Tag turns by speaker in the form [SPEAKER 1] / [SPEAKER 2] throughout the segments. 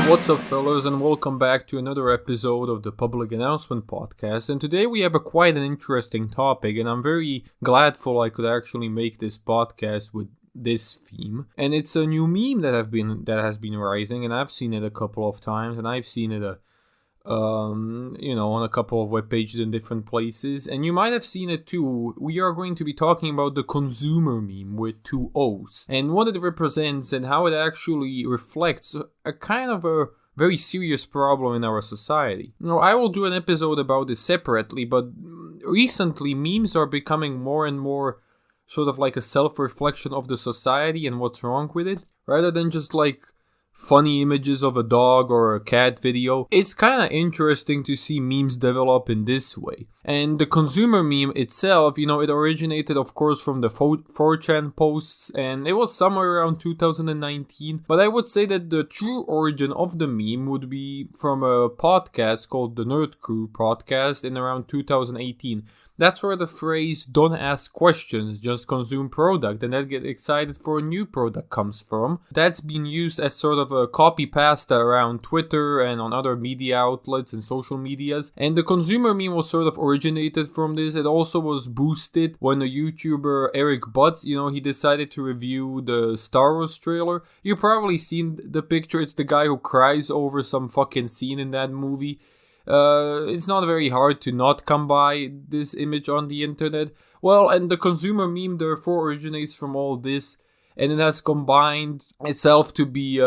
[SPEAKER 1] What's up, fellas, and welcome back to another episode of the Public Announcement Podcast. And today we have quite an interesting topic, and I'm very gladful I could actually make this podcast with this theme. And it's a new meme that has been rising, and I've seen it a couple of times, and I've seen it on a couple of web pages in different places, and you might have seen it too. We are going to be talking about the consoomer meme with two O's, and what it represents and how it actually reflects a kind of a very serious problem in our society. Now, I will do an episode about this separately, but recently memes are becoming more and more sort of like a self-reflection of the society and what's wrong with it, rather than just like funny images of a dog or a cat video. It's kind of interesting to see memes develop in this way. And the consumer meme itself, it originated of course from the 4chan posts, and it was somewhere around 2019. But I would say that the true origin of the meme would be from a podcast called the Nerd Crew podcast in around 2018. That's where the phrase "don't ask questions, just consume product and then get excited for a new product" comes from. That's been used as sort of a copy pasta around Twitter and on other media outlets and social medias. And the consumer meme was sort of originated from this. It also was boosted when the YouTuber Eric Butts, he decided to review the Star Wars trailer. You've probably seen the picture. It's the guy who cries over some fucking scene in that movie. It's not very hard to not come by this image on the internet. Well, and the consumer meme therefore originates from all this, and it has combined itself to be this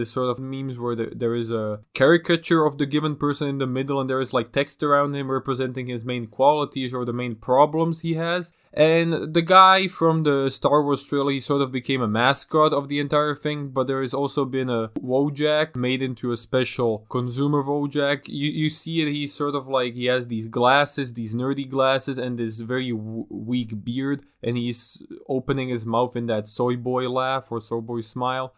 [SPEAKER 1] sort of memes where there is a caricature of the given person in the middle, and there is like text around him representing his main qualities or the main problems he has. And the guy from the Star Wars trailer, he sort of became a mascot of the entire thing, but there has also been a Wojak made into a special consumer Wojak. You see it, he's sort of like, he has these glasses, these nerdy glasses, and this very weak beard, and he's opening his mouth in that soy boy laugh or soy boy smile.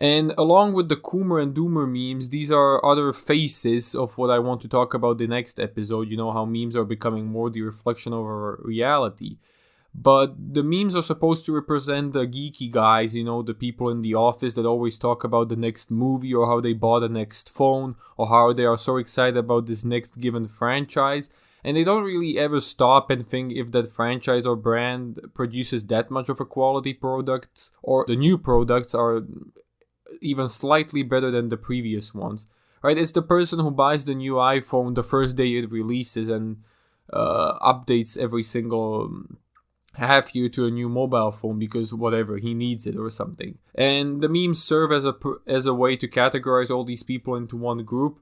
[SPEAKER 1] And along with the Coomer and Doomer memes, these are other faces of what I want to talk about the next episode. You know how memes are becoming more the reflection of our reality. But the memes are supposed to represent the geeky guys, the people in the office that always talk about the next movie or how they bought the next phone or how they are so excited about this next given franchise. And they don't really ever stop and think if that franchise or brand produces that much of a quality product or the new products are even slightly better than the previous ones, right? It's the person who buys the new iPhone the first day it releases and updates every single half year to a new mobile phone because whatever, he needs it or something. And the memes serve as a way to categorize all these people into one group.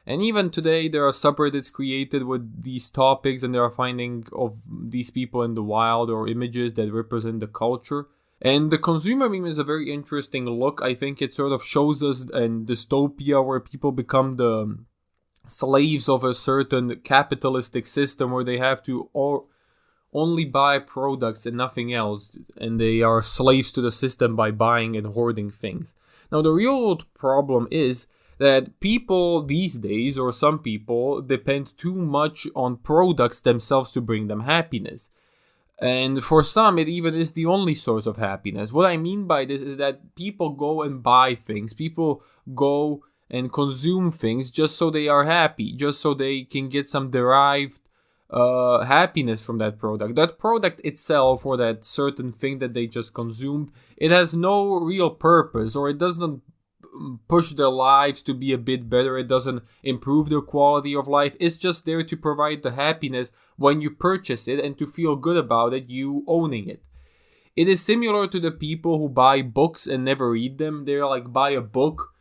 [SPEAKER 1] And even today, there are subreddits created with these topics, and there are findings of these people in the wild or images that represent the culture. And the consumer meme is a very interesting look. I think it sort of shows us a dystopia where people become the slaves of a certain capitalistic system where they have to only buy products and nothing else. And they are slaves to the system by buying and hoarding things. Now, the real world problem is that people these days, or some people, depend too much on products themselves to bring them happiness. And for some, it even is the only source of happiness. What I mean by this is that people go and buy things. People go and consume things just so they are happy, just so they can get some derived happiness from that product. That product itself, or that certain thing that they just consumed, it has no real purpose, or it doesn't push their lives to be a bit better. It doesn't improve their quality of life. It's just there to provide the happiness when you purchase it and to feel good about it, you owning it. It is similar to the people who buy books and never read them. They're like, buy a book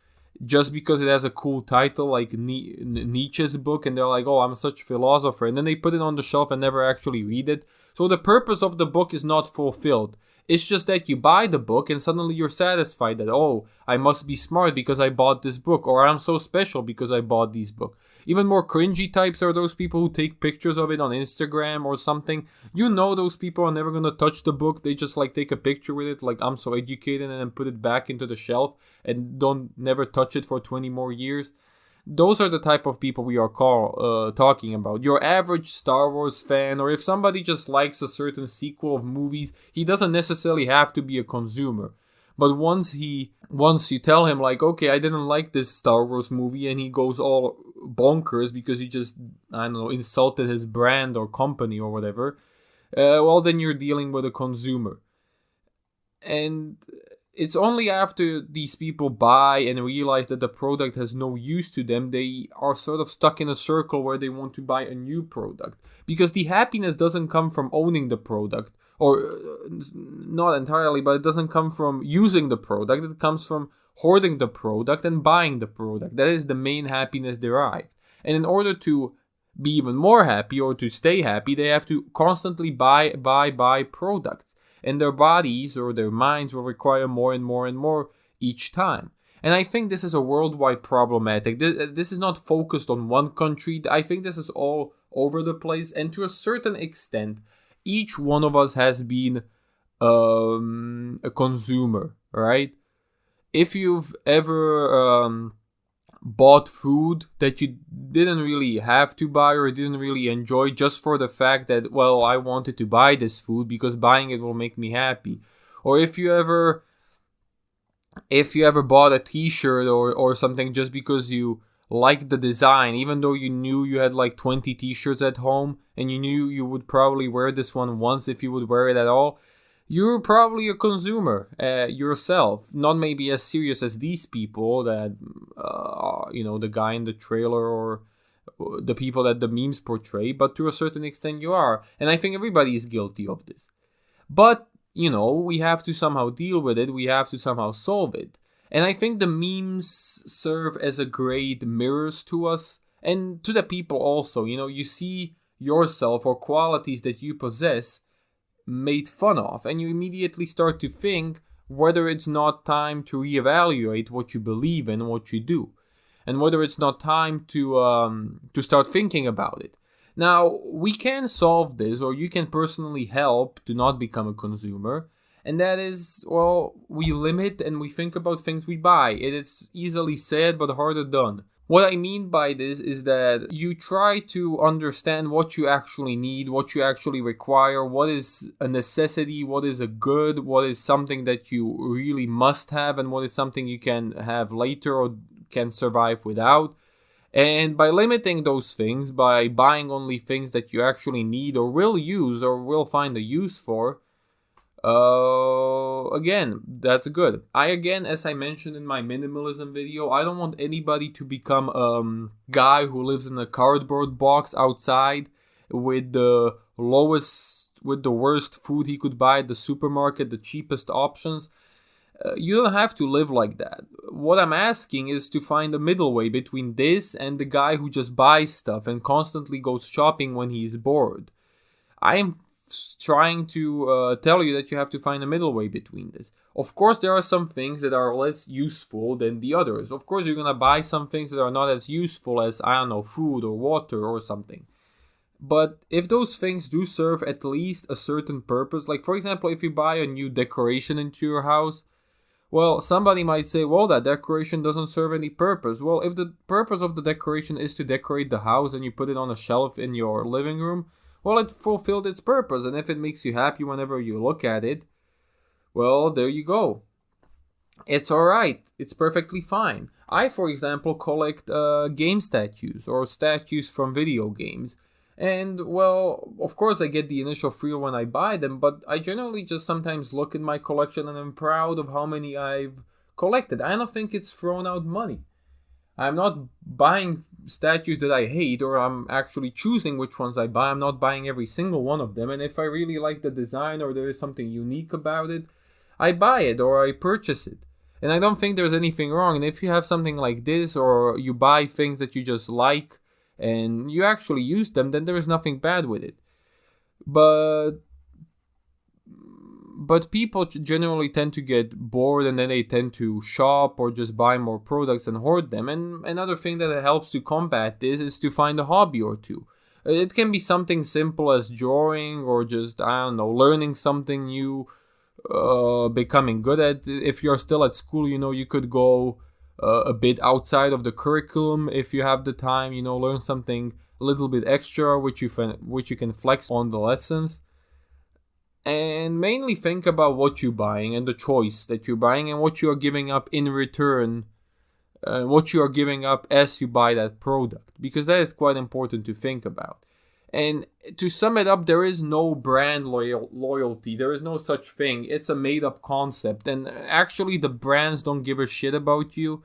[SPEAKER 1] just because it has a cool title, like Nietzsche's book, and they're like, oh, I'm such a philosopher, and then they put it on the shelf and never actually read it. So the purpose of the book is not fulfilled. It's just that you buy the book and suddenly you're satisfied that, oh, I must be smart because I bought this book, or I'm so special because I bought this book. Even more cringy types are those people who take pictures of it on Instagram or something. Those people are never going to touch the book. They just like take a picture with it, like I'm so educated, and then put it back into the shelf and don't never touch it for 20 more years. Those are the type of people we are talking about. Your average Star Wars fan, or if somebody just likes a certain sequel of movies, he doesn't necessarily have to be a consumer. But once you tell him like, okay, I didn't like this Star Wars movie, and he goes all bonkers because you just, I don't know, insulted his brand or company or whatever, well, then you're dealing with a consumer. And it's only after these people buy and realize that the product has no use to them, they are sort of stuck in a circle where they want to buy a new product. Because the happiness doesn't come from owning the product, or not entirely, but it doesn't come from using the product. It comes from hoarding the product and buying the product. That is the main happiness derived. And in order to be even more happy or to stay happy, they have to constantly buy products. And their bodies or their minds will require more and more and more each time. And I think this is a worldwide problematic. This is not focused on one country. I think this is all over the place. And to a certain extent, each one of us has been a consumer, right? If you've ever bought food that you didn't really have to buy or didn't really enjoy just for the fact that, well, I wanted to buy this food because buying it will make me happy. Or if you ever bought a t-shirt or something just because you liked the design, even though you knew you had like 20 t-shirts at home and you knew you would probably wear this one once if you would wear it at all, you're probably a consumer yourself. Not maybe as serious as these people that, the guy in the trailer or the people that the memes portray, but to a certain extent you are. And I think everybody is guilty of this. But, we have to somehow deal with it. We have to somehow solve it. And I think the memes serve as a great mirrors to us and to the people also. You see yourself or qualities that you possess made fun of, and you immediately start to think whether it's not time to reevaluate what you believe in and what you do, and whether it's not time to start thinking about it. Now, we can solve this, or you can personally help to not become a consumer, and that is, well, we limit and we think about things we buy. It's easily said, but harder done. What I mean by this is that you try to understand what you actually need, what you actually require, what is a necessity, what is a good, what is something that you really must have, and what is something you can have later or can survive without. And by limiting those things, by buying only things that you actually need or will use or will find a use for, again, that's good. As I mentioned in my minimalism video, I don't want anybody to become a guy who lives in a cardboard box outside with the worst food he could buy at the supermarket, the cheapest options. You don't have to live like that. What I'm asking is to find a middle way between this and the guy who just buys stuff and constantly goes shopping when he's bored. I am trying to tell you that you have to find a middle way between this. Of course, there are some things that are less useful than the others. Of course, you're going to buy some things that are not as useful as, I don't know, food or water or something. But if those things do serve at least a certain purpose, like for example, if you buy a new decoration into your house, well, somebody might say, well, that decoration doesn't serve any purpose. Well, if the purpose of the decoration is to decorate the house and you put it on a shelf in your living room, well, it fulfilled its purpose. And if it makes you happy whenever you look at it, well, there you go. It's alright. It's perfectly fine. I, for example, collect game statues or statues from video games. And, well, of course I get the initial thrill when I buy them, but I generally just sometimes look at my collection and I'm proud of how many I've collected. I don't think it's thrown out money. I'm not buying statues that I hate, or I'm actually choosing which ones I buy. I'm not buying every single one of them. And if I really like the design or there is something unique about it, I buy it or I purchase it. And I don't think there's anything wrong. And if you have something like this, or you buy things that you just like and you actually use them, then there is nothing bad with it. But people generally tend to get bored and then they tend to shop or just buy more products and hoard them. And another thing that helps to combat this is to find a hobby or two. It can be something simple as drawing or just, I don't know, learning something new, becoming good at. If you're still at school, you could go a bit outside of the curriculum if you have the time, learn something a little bit extra which you can flex on the lessons. And mainly think about what you're buying and the choice that you're buying and what you are giving up in return, what you are giving up as you buy that product, because that is quite important to think about. And to sum it up, there is no brand loyalty. There is no such thing. It's a made-up concept. And actually, the brands don't give a shit about you.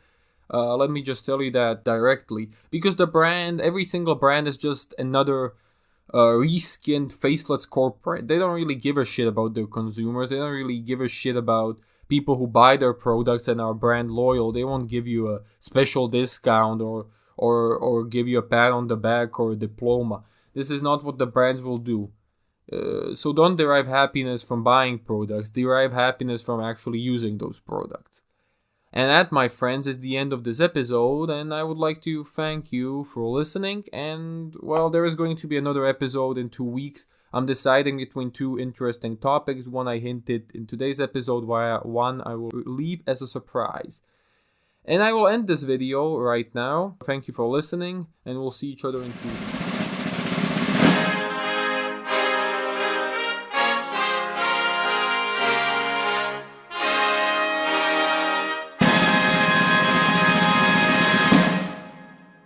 [SPEAKER 1] Let me just tell you that directly. Because every single brand is just another reskinned, faceless corporate. They don't really give a shit about their consumers. They don't really give a shit about people who buy their products and are brand loyal. They won't give you a special discount or give you a pat on the back or a diploma. This is not what the brands will do. So don't derive happiness from buying products. Derive happiness from actually using those products. And that, my friends, is the end of this episode, and I would like to thank you for listening. And, well, there is going to be another episode in 2 weeks. I'm deciding between two interesting topics. One I hinted in today's episode, while one I will leave as a surprise. And I will end this video right now. Thank you for listening, and we'll see each other in 2 weeks.